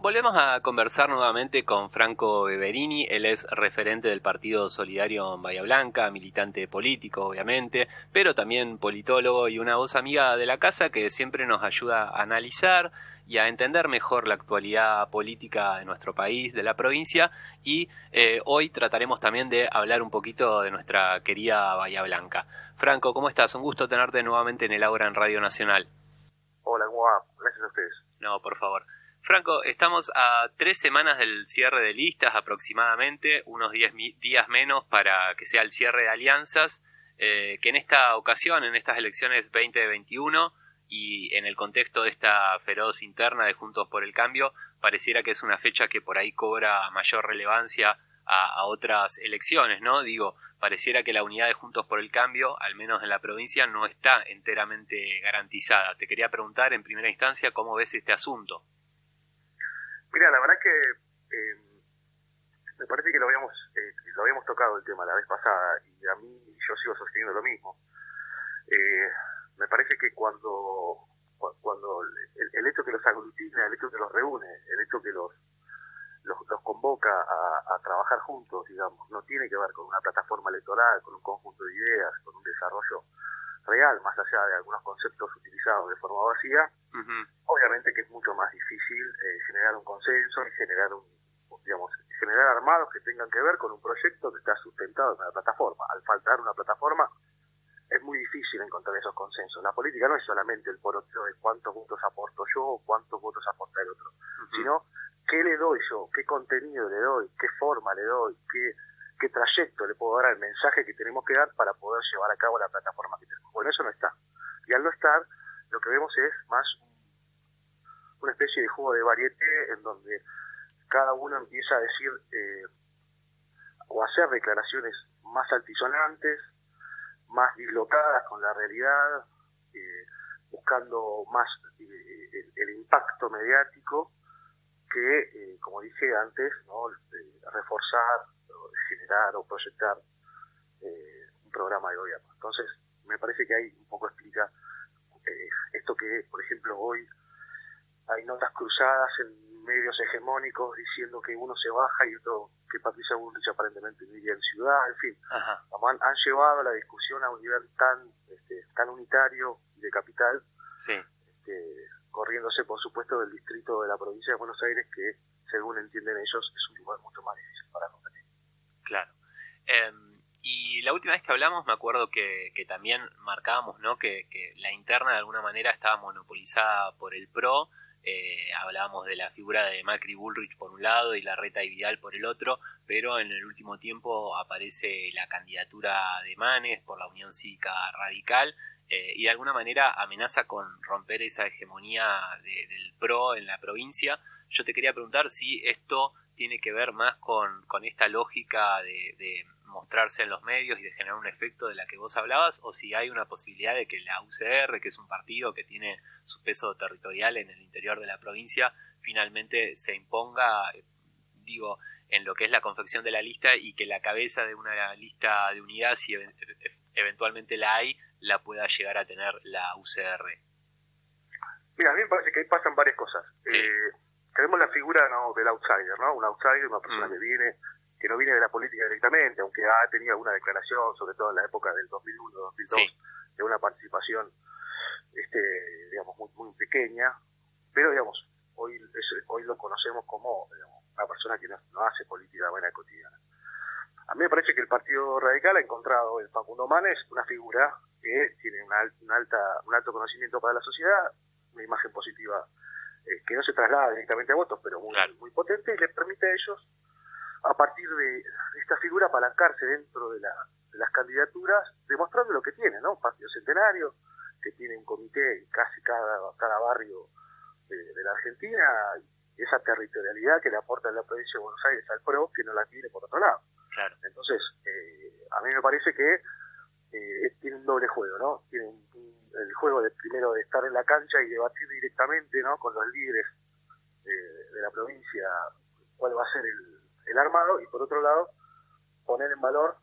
volvemos a conversar nuevamente con Franco Beverini. Él es referente del Partido Solidario en Bahía Blanca, militante político, obviamente, pero también politólogo y una voz amiga de la casa que siempre nos ayuda a analizar y a entender mejor la actualidad política de nuestro país, de la provincia, y hoy trataremos también de hablar un poquito de nuestra querida Bahía Blanca. Franco, ¿cómo estás? Un gusto tenerte nuevamente en el Ágora en Radio Nacional. Hola, ¿cómo va? Gracias a ustedes. No, por favor. Franco, estamos a 3 semanas del cierre de listas aproximadamente, unos 10 días menos para que sea el cierre de alianzas, que en esta ocasión, en estas elecciones 2021 y en el contexto de esta feroz interna de Juntos por el Cambio, pareciera que es una fecha que por ahí cobra mayor relevancia a otras elecciones, ¿no? Digo, pareciera que la unidad de Juntos por el Cambio, al menos en la provincia, no está enteramente garantizada. Te quería preguntar en primera instancia cómo ves este asunto. Mira, la verdad que me parece que lo habíamos tocado el tema la vez pasada y a mí yo sigo sosteniendo lo mismo. Me parece que cuando el hecho que los aglutina, el hecho que los reúne, el hecho que los convoca a trabajar juntos, digamos, no tiene que ver con una plataforma electoral, con un conjunto de ideas, con un desarrollo real, más allá de algunos conceptos utilizados de forma vacía. Obviamente que es mucho más difícil generar un consenso y generar generar armados que tengan que ver con un proyecto que está sustentado en una plataforma. Al faltar una plataforma es muy difícil encontrar esos consensos. La política no es solamente el poroteo de cuántos votos aporto yo o cuántos votos aporta el otro, sino qué le doy yo, qué contenido le doy, qué forma le doy, qué trayecto le puedo dar al mensaje que tenemos que dar para poder llevar a cabo la plataforma que tenemos. Bueno, eso no está. Y al no estar, lo que vemos es más una especie de juego de varieté en donde cada uno empieza a decir o a hacer declaraciones más altisonantes, más dislocadas con la realidad, buscando más el impacto mediático que, como dije antes, ¿no? Reforzar, generar o proyectar un programa de gobierno. Entonces, me parece que ahí un poco explica esto que, por ejemplo, hoy hay notas cruzadas en medios hegemónicos diciendo que uno se baja y otro que Patricia Bullrich aparentemente vivía en ciudad, en fin. Han llevado la discusión a un nivel tan unitario y de capital, sí. Corriéndose, por supuesto, del distrito de la provincia de Buenos Aires, que, según entienden ellos, es un lugar mucho más difícil para competir. Claro. Y la última vez que hablamos me acuerdo que también marcábamos, ¿no? que la interna de alguna manera estaba monopolizada por el PRO. Hablábamos de la figura de Macri Bullrich por un lado y Larreta y Vidal por el otro, pero en el último tiempo aparece la candidatura de Manes por la Unión Cívica Radical, y de alguna manera amenaza con romper esa hegemonía del PRO en la provincia. Yo te quería preguntar si esto tiene que ver más con esta lógica de mostrarse en los medios y de generar un efecto de la que vos hablabas, o si hay una posibilidad de que la UCR, que es un partido que tiene su peso territorial en el interior de la provincia, finalmente se imponga, digo, en lo que es la confección de la lista, y que la cabeza de una lista de unidad, si eventualmente la hay, la pueda llegar a tener la UCR. Mira, a mí me parece que ahí pasan varias cosas. Sí. Tenemos la figura, ¿no?, del outsider, ¿no? Un outsider, una persona que no viene de la política directamente, aunque ha tenido alguna declaración, sobre todo en la época del 2001, 2002, sí, de una participación, digamos, muy pequeña, pero, digamos, hoy lo conocemos como, digamos, una persona que no hace política buena cotidiana. A mí me parece que el Partido Radical ha encontrado en Facundo Manes una figura que tiene un alto conocimiento para la sociedad, una imagen positiva que no se traslada directamente a votos, pero muy potente, y les permite a ellos, a partir de esta figura, apalancarse dentro de las candidaturas, demostrando lo que tiene, ¿no? Un partido centenario, que tiene un comité en casi cada barrio de la Argentina, y esa territorialidad que le aporta en la provincia de Buenos Aires al PRO, que no la tiene por otro lado. Claro. Entonces, a mí me parece que tiene un doble juego, ¿no? Tiene el juego primero de estar en la cancha y debatir directamente, ¿no?, con los líderes de la provincia cuál va a ser el armado, y por otro lado poner en valor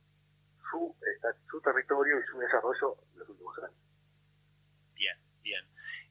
su territorio y su desarrollo en los últimos años. Bien, bien.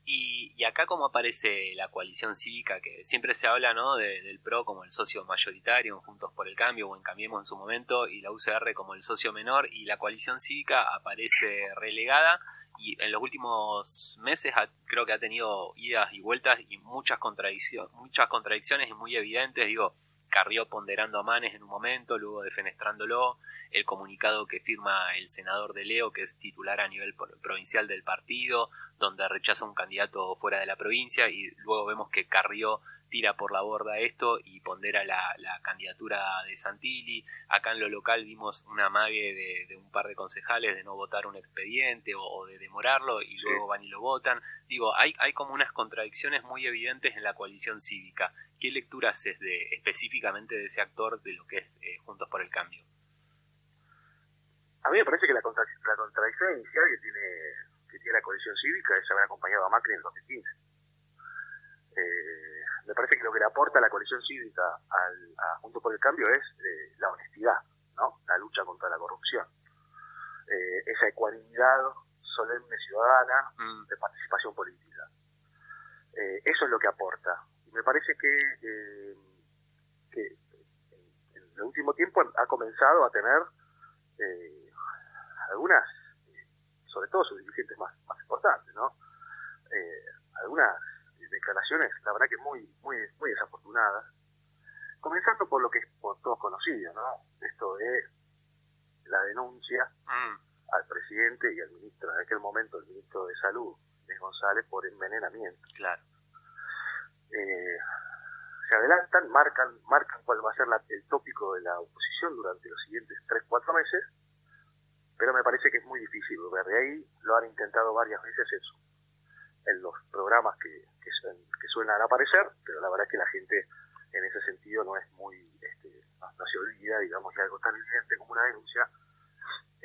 Y acá cómo aparece la coalición cívica, que siempre se habla, ¿no?, del PRO como el socio mayoritario, en Juntos por el Cambio o en Cambiemos en su momento, y la UCR como el socio menor, y la coalición cívica aparece relegada, y en los últimos meses creo que ha tenido idas y vueltas y muchas contradicciones y muy evidentes. Digo, Carrió ponderando a Manes en un momento, luego defenestrándolo, el comunicado que firma el senador de Leo, que es titular a nivel provincial del partido, donde rechaza un candidato fuera de la provincia, y luego vemos que Carrió tira por la borda esto y pondera la candidatura de Santilli. Acá en lo local vimos una amague de un par de concejales de no votar un expediente o de demorarlo, y luego van y lo votan. Digo, hay como unas contradicciones muy evidentes en la coalición cívica. ¿Qué lectura haces específicamente de ese actor de lo que es Juntos por el Cambio? A mí me parece que la contradicción inicial que tiene la coalición cívica es haber acompañado a Macri en el 2015. Me parece que lo que le aporta a la coalición cívica a Juntos por el Cambio es la honestidad, ¿no? La lucha contra la corrupción, esa ecuanimidad solemne ciudadana de participación política. Eso es lo que aporta. Y me parece que en el último tiempo ha comenzado a tener algunas, sobre todo sus dirigentes más importantes, ¿no? Algunas declaraciones, la verdad que muy desafortunadas, comenzando por lo que es por todos conocido, ¿no? Esto de la denuncia al presidente y al ministro, en aquel momento el ministro de Salud, Inés González, por envenenamiento. Claro. Se adelantan, marcan cuál va a ser el tópico de la oposición durante los siguientes 3-4 meses, pero me parece que es muy difícil ver de ahí. Lo han intentado varias veces en los programas que suelen aparecer, pero la verdad es que la gente en ese sentido no es muy, no se olvida, digamos, que algo tan evidente como una denuncia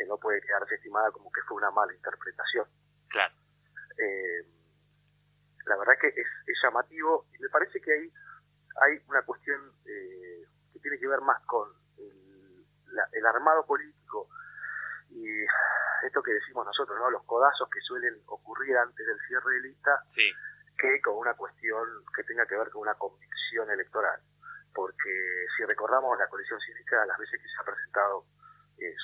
no puede quedarse estimada como que fue una mala interpretación. Claro. La verdad que es llamativo, y me parece que ahí hay una cuestión que tiene que ver más con el armado político y esto que decimos nosotros, ¿no? Los codazos que suelen ocurrir antes del cierre de lista, sí, que con una cuestión que tenga que ver con una convicción electoral. Porque si recordamos, la coalición cívica, las veces que se ha presentado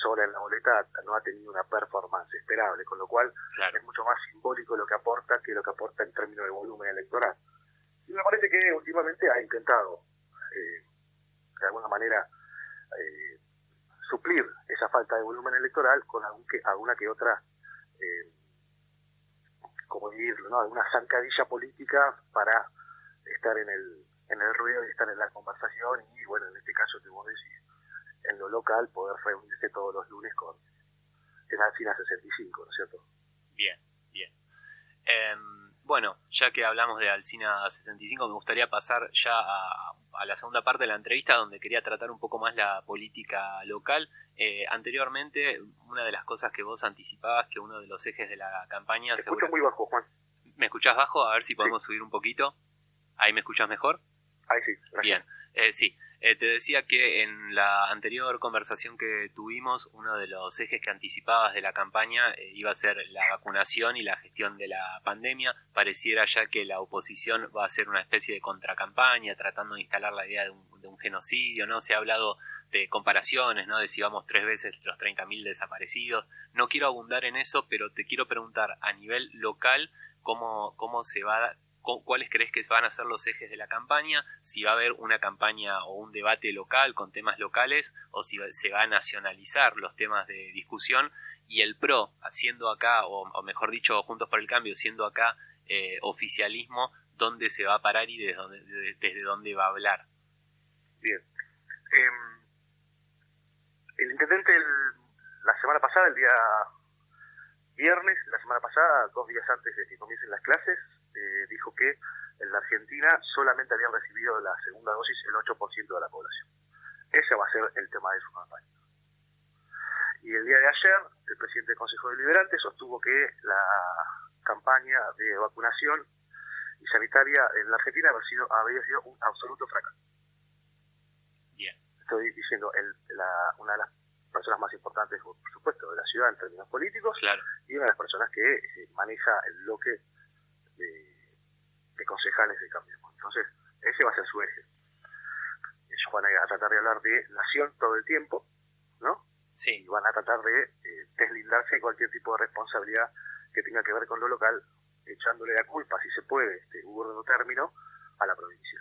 sola en la boleta, no ha tenido una performance esperable, con lo cual claro, es mucho más simbólico lo que aporta que lo que aporta en términos de volumen electoral. Y me parece que últimamente ha intentado, de alguna manera, suplir esa falta de volumen electoral con alguna que otra, como decirlo, ¿no? Alguna zancadilla política para estar en el ruido y estar en la conversación, y bueno, en este caso que vos decís, en lo local, poder reunirse todos los lunes en Alcina 65, ¿no es cierto? Bien. Bueno, ya que hablamos de Alcina 65, me gustaría pasar ya a la segunda parte de la entrevista, donde quería tratar un poco más la política local. Anteriormente, una de las cosas que vos anticipabas, que uno de los ejes de la campaña... Te escucho muy bajo, Juan. ¿Me escuchás bajo? A ver si podemos subir un poquito. ¿Ahí me escuchás mejor? Ahí sí, gracias. Bien, sí. Te decía que en la anterior conversación que tuvimos, uno de los ejes que anticipabas de la campaña iba a ser la vacunación y la gestión de la pandemia. Pareciera ya que la oposición va a hacer una especie de contracampaña, tratando de instalar la idea de un genocidio, ¿no? Se ha hablado de comparaciones, ¿no? De si vamos 3 veces los 30.000 desaparecidos. No quiero abundar en eso, pero te quiero preguntar a nivel local cómo se va a... ¿Cuáles crees que van a ser los ejes de la campaña? Si va a haber una campaña o un debate local con temas locales, o si se va a nacionalizar los temas de discusión, y el PRO, haciendo acá, o mejor dicho, Juntos por el Cambio, siendo acá oficialismo, ¿dónde se va a parar y desde dónde va a hablar? Bien. El intendente la semana pasada, el día viernes, la semana pasada, 2 días antes de que comiencen las clases, dijo que en la Argentina solamente habían recibido la segunda dosis el 8% de la población. Ese va a ser el tema de su campaña. Y el día de ayer, el presidente del Consejo Deliberante sostuvo que la campaña de vacunación y sanitaria en la Argentina había sido un absoluto fracaso. Bien. Estoy diciendo una de las personas más importantes, por supuesto, de la ciudad en términos políticos, claro, y una de las personas que maneja el bloque concejales de Cambiemos. Entonces, ese va a ser su eje. Ellos van a tratar de hablar de nación todo el tiempo, ¿no? Sí. Y van a tratar de deslindarse de cualquier tipo de responsabilidad que tenga que ver con lo local, echándole la culpa, si se puede, burdo término, a la provincia.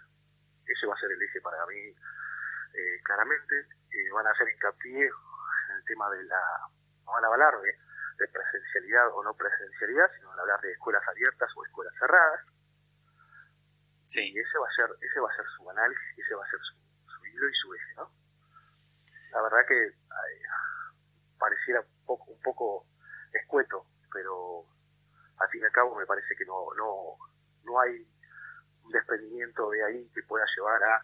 Ese va a ser el eje para mí, claramente. Van a hacer hincapié en el tema de no van a hablar de presencialidad o no presencialidad, sino van a hablar de escuelas abiertas o escuelas cerradas. Sí. Y ese va a ser su análisis, ese va a ser su hilo y su eje, ¿no? La verdad que pareciera un poco escueto, pero al fin y al cabo me parece que no hay un desprendimiento de ahí que pueda llevar a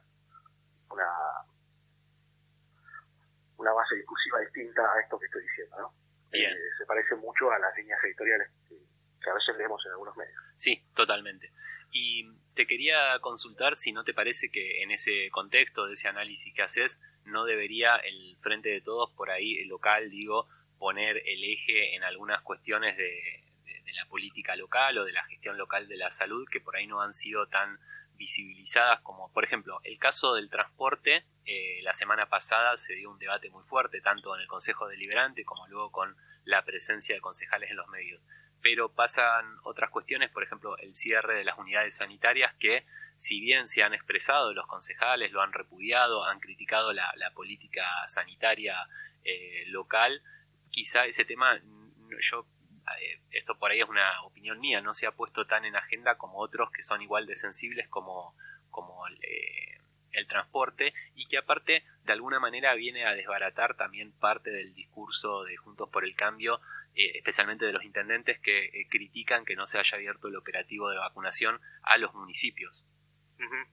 una base discursiva distinta a esto que estoy diciendo, ¿no? Se parece mucho a las líneas editoriales que a veces leemos en algunos medios. Sí, totalmente. Y te quería consultar si no te parece que en ese contexto de ese análisis que haces, no debería el Frente de Todos por ahí, el local, poner el eje en algunas cuestiones de la política local o de la gestión local de la salud que por ahí no han sido tan visibilizadas, como por ejemplo el caso del transporte. La semana pasada se dio un debate muy fuerte tanto en el Consejo Deliberante como luego con la presencia de concejales en los medios, pero pasan otras cuestiones, por ejemplo el cierre de las unidades sanitarias, que si bien se han expresado los concejales, lo han repudiado, han criticado la política sanitaria local, quizá ese tema esto por ahí es una opinión mía, no se ha puesto tan en agenda como otros que son igual de sensibles como el transporte, y que aparte de alguna manera viene a desbaratar también parte del discurso de Juntos por el Cambio, especialmente de los intendentes que critican que no se haya abierto el operativo de vacunación a los municipios. Uh-huh.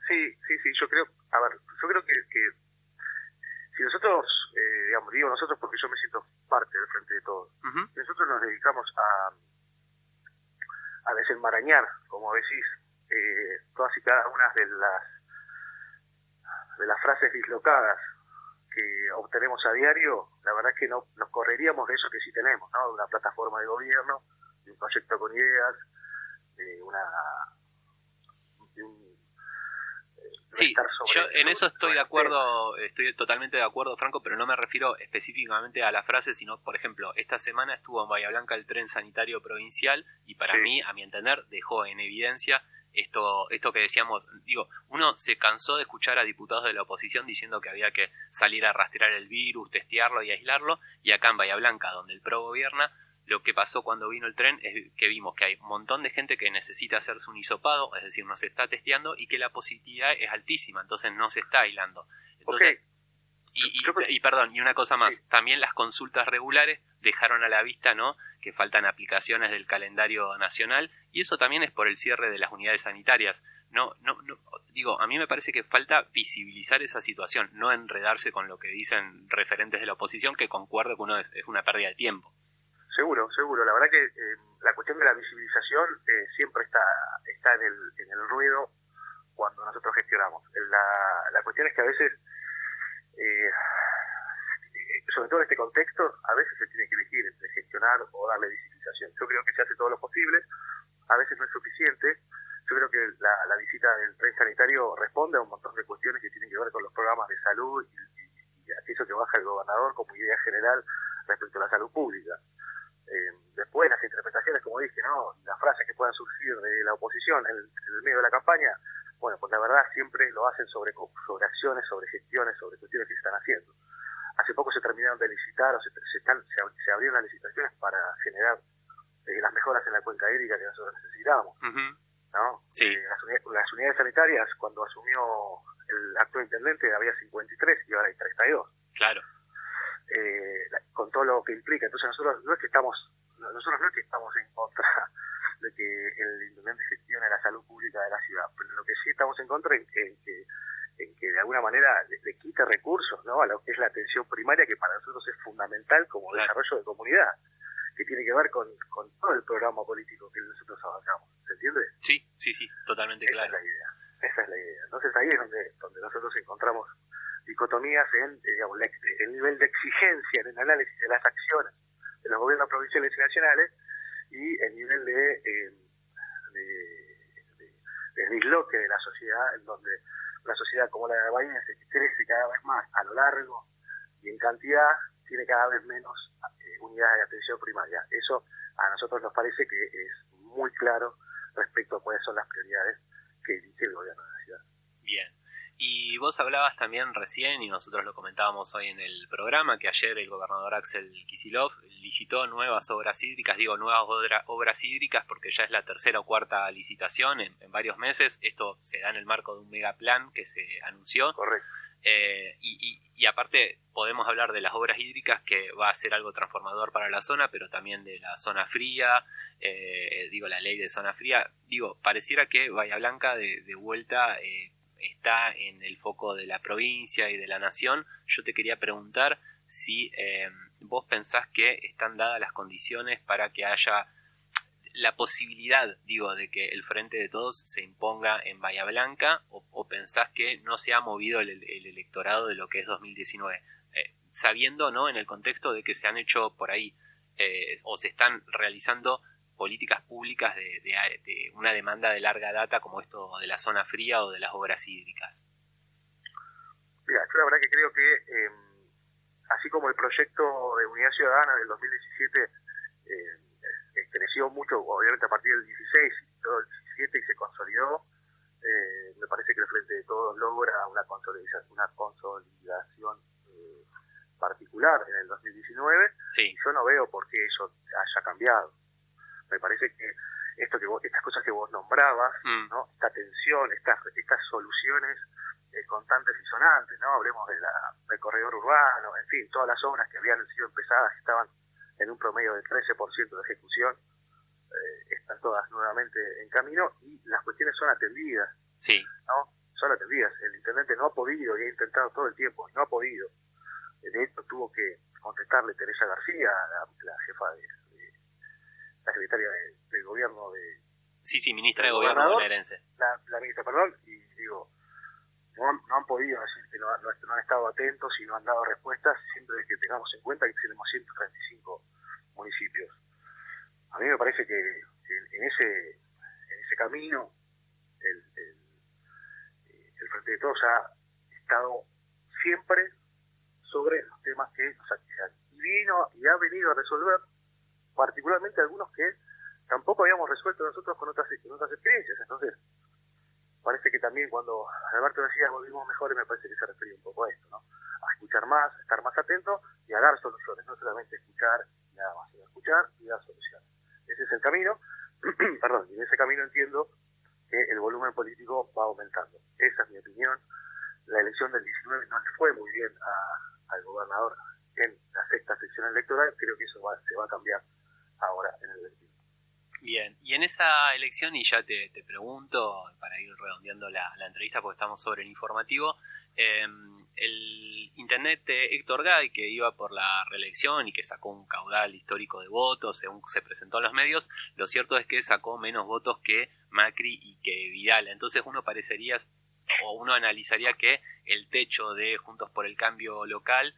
Sí, yo creo que si nosotros, digo nosotros porque yo me siento parte del Frente de Todos, uh-huh. nosotros nos dedicamos a desenmarañar, como decís, todas y cada una de las frases dislocadas que obtenemos a diario. La verdad es que no nos correríamos de eso que sí tenemos, ¿no? De una plataforma de gobierno, de un proyecto con ideas, de un Sí, yo en eso estoy de acuerdo, estoy totalmente de acuerdo, Franco, pero no me refiero específicamente a la frase, sino, por ejemplo, esta semana estuvo en Bahía Blanca el tren sanitario provincial y para mí, a mi entender, dejó en evidencia esto que decíamos. Uno se cansó de escuchar a diputados de la oposición diciendo que había que salir a rastrear el virus, testearlo y aislarlo, y acá en Bahía Blanca, donde el PRO gobierna, lo que pasó cuando vino el tren es que vimos que hay un montón de gente que necesita hacerse un hisopado, es decir, no se está testeando, y que la positividad es altísima, entonces no se está aislando. Entonces, y perdón, y una cosa más, también las consultas regulares dejaron a la vista, ¿no?, que faltan aplicaciones del calendario nacional, y eso también es por el cierre de las unidades sanitarias. A mí me parece que falta visibilizar esa situación, no enredarse con lo que dicen referentes de la oposición, que concuerdo que es una pérdida de tiempo. Seguro. La verdad que la cuestión de la visibilización siempre está en el ruedo cuando nosotros gestionamos. La cuestión es que a veces, sobre todo en este contexto, a veces se tiene que elegir entre gestionar o darle visibilización. Yo creo que se hace todo lo posible, a veces no es suficiente. Yo creo que la visita del tren sanitario responde a un montón de cuestiones que tienen que ver con los programas de salud y aquello que baja el gobernador como idea general respecto a la salud pública. Después las interpretaciones, como dije, ¿no?, las frases que puedan surgir de la oposición en el medio de la campaña, bueno, pues la verdad siempre lo hacen sobre acciones, sobre gestiones, sobre cuestiones que se están haciendo. Hace poco se terminaron de licitar o se abrieron las licitaciones para generar las mejoras en la cuenca hídrica que nosotros necesitábamos, ¿no? Sí. Las unidades sanitarias, cuando asumió el actual intendente, había 53 y ahora hay 32. Claro. Con todo lo que implica. Entonces nosotros no es que estamos en contra de que el intendente gestione la salud pública de la ciudad, pero lo que sí estamos en contra en que de alguna manera le quite recursos, ¿no?, a lo que es la atención primaria, que para nosotros es fundamental como desarrollo de comunidad, que tiene que ver con todo el programa político que nosotros abarcamos. ¿Se entiende? Sí, totalmente claro. Esa es la idea. Entonces ahí es donde nosotros encontramos dicotomías en el nivel de exigencia en el análisis de las acciones de los gobiernos provinciales y nacionales y el nivel de desloque de la sociedad, en donde una sociedad como la de Bahiense, que crece cada vez más a lo largo y en cantidad, tiene cada vez menos unidades de atención primaria. Eso a nosotros nos parece que es muy claro respecto a cuáles son las prioridades que elige el gobierno de la ciudad. Bien. Y vos hablabas también recién, y nosotros lo comentábamos hoy en el programa, que ayer el gobernador Axel Kicillof licitó nuevas obras hídricas, nuevas obras hídricas porque ya es la tercera o cuarta licitación en varios meses. Esto se da en el marco de un megaplan que se anunció. Correcto. Y aparte podemos hablar de las obras hídricas, que va a ser algo transformador para la zona, pero también de la zona fría, la ley de zona fría. Pareciera que Bahía Blanca de vuelta está en el foco de la provincia y de la nación. Yo te quería preguntar si vos pensás que están dadas las condiciones para que haya la posibilidad, de que el Frente de Todos se imponga en Bahía Blanca, o pensás que no se ha movido el electorado de lo que es 2019, sabiendo, ¿no?, en el contexto de que se han hecho por ahí o se están realizando políticas públicas de una demanda de larga data, como esto de la zona fría o de las obras hídricas. Mira, yo la verdad que creo que así como el proyecto de Unidad Ciudadana del 2017 creció mucho, obviamente a partir del 16 y todo el 17, y se consolidó, me parece que el Frente de Todos logra una consolidación particular en el 2019. Sí. Y yo no veo por qué eso haya cambiado. Me parece que estas cosas que vos nombrabas, ¿no?, esta tensión, estas soluciones constantes y sonantes, ¿no?, hablemos del corredor urbano, en fin, todas las obras que habían sido empezadas estaban en un promedio del 13% de ejecución, están todas nuevamente en camino y las cuestiones son atendidas. Sí. ¿No? Son atendidas. El intendente no ha podido, y ha intentado todo el tiempo, y no ha podido. De hecho, tuvo que contestarle Teresa García, la jefa la secretaria del gobierno de... Sí, ministra de gobierno bonaerense. La ministra, perdón, y digo, no han podido decir que no han estado atentos y no han dado respuestas, siempre que tengamos en cuenta que tenemos 135 municipios. A mí me parece que en ese camino el Frente de Todos ha estado siempre sobre los temas que nos aquejan y ha venido a resolver particularmente algunos que tampoco habíamos resuelto nosotros con otras experiencias. Entonces parece que también cuando Alberto decía volvimos mejores, me parece que se refería un poco a esto, ¿no? A escuchar más, a estar más atento y a dar soluciones, no solamente escuchar y nada más, sino escuchar y dar soluciones. Ese es el camino, perdón, y en ese camino entiendo que el volumen político va aumentando. Esa es mi opinión. La elección del 19 no le fue muy bien al gobernador en la sexta sección electoral, creo que eso se va a cambiar ahora en el 21. Bien, y en esa elección, y ya te pregunto, para ir redondeando la entrevista porque estamos sobre el informativo, el intendente Héctor Gay, que iba por la reelección y que sacó un caudal histórico de votos según se presentó en los medios, lo cierto es que sacó menos votos que Macri y que Vidal. Entonces uno analizaría que el techo de Juntos por el Cambio local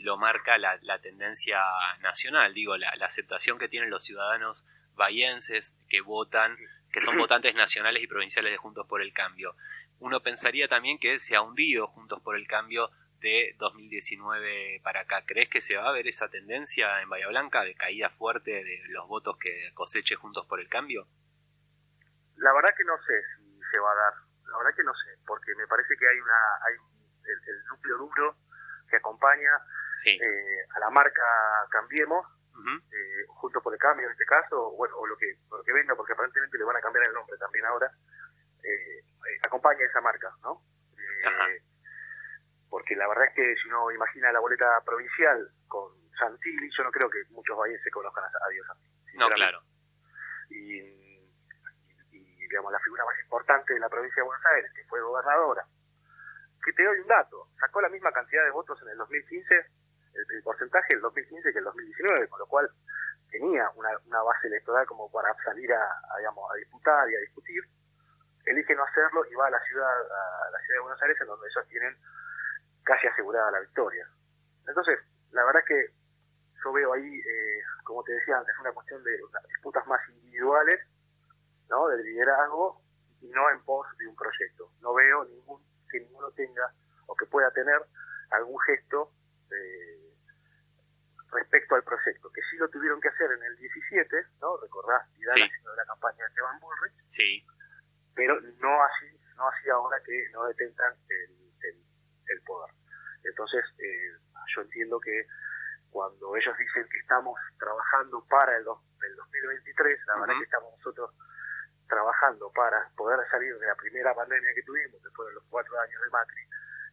lo marca la tendencia nacional, la aceptación que tienen los ciudadanos bahienses que votan, que son votantes nacionales y provinciales de Juntos por el Cambio. Uno pensaría también que se ha hundido Juntos por el Cambio de 2019 para acá. ¿Crees que se va a ver esa tendencia en Bahía Blanca de caída fuerte de los votos que coseche Juntos por el Cambio? La verdad que no sé si se va a dar. La verdad que no sé, porque me parece que hay el núcleo duro que acompaña a la marca Cambiemos, Juntos por el Cambio en este caso, o lo que venga, porque aparentemente le van a cambiar el nombre también ahora, acompaña esa marca, ¿no? Porque la verdad es que si uno imagina la boleta provincial con Santilli, yo no creo que muchos bahienses conozcan a Dios Santilli. No, claro. Y digamos, la figura más importante de la provincia de Buenos Aires, que fue gobernadora, que te doy un dato, sacó la misma cantidad de votos en el 2015, el porcentaje del 2015 que el 2019, con lo cual tenía una base electoral como para salir a disputar y a discutir. Elige no hacerlo y va a la ciudad de Buenos Aires, en donde ellos tienen casi asegurada la victoria. Entonces, la verdad es que yo veo ahí, como te decía antes, una cuestión de disputas más individuales, ¿no?, del liderazgo, y no en pos de un proyecto. No veo que ninguno tenga o que pueda tener algún gesto respecto al proyecto, que sí lo tuvieron que hacer en el 17, ¿no? Recordás, Vidal haciendo la campaña de Esteban Bullrich, sí, pero no así ahora que no detentan el poder. Entonces, yo entiendo que cuando ellos dicen que estamos trabajando para el 2023, la verdad que estamos nosotros trabajando para poder salir de la primera pandemia que tuvimos, después de los 4 años de Macri,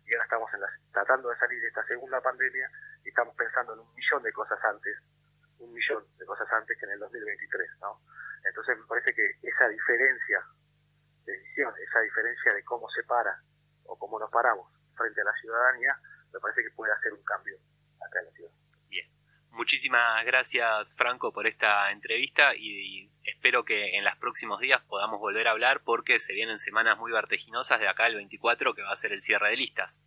y ahora estamos tratando de salir de esta segunda pandemia y estamos pensando en 1.000.000 de cosas antes, 1.000.000 de cosas antes que en el 2023, ¿no? Entonces me parece que esa diferencia de visión, esa diferencia de cómo se para o cómo nos paramos frente a la ciudadanía, me parece que puede hacer un cambio acá en la ciudad. Bien. Muchísimas gracias, Franco, por esta entrevista y espero que en los próximos días podamos volver a hablar porque se vienen semanas muy vertiginosas de acá el 24, que va a ser el cierre de listas.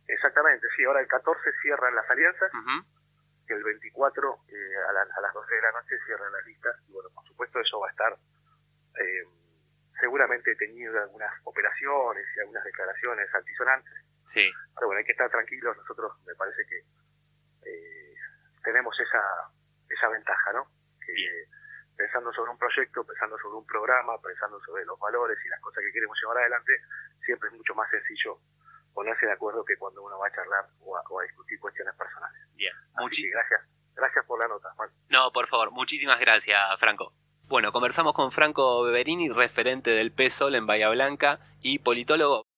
Exactamente, sí, ahora el 14 cierran las alianzas, que el 24 a las 12 de la noche cierran las listas, y bueno, por supuesto eso va a estar seguramente teñido de algunas operaciones y algunas declaraciones altisonantes. Sí. Pero bueno, hay que estar tranquilos, nosotros me parece que tenemos esa ventaja, ¿no? Que pensando sobre un proyecto, pensando sobre un programa, pensando sobre los valores y las cosas que queremos llevar adelante, siempre es mucho más sencillo ponerse de acuerdo que cuando uno va a charlar o a discutir cuestiones personales. Bien. Así que gracias por la nota, Juan. No, por favor, muchísimas gracias, Franco. Bueno, conversamos con Franco Beverini, referente del PSOL en Bahía Blanca y politólogo.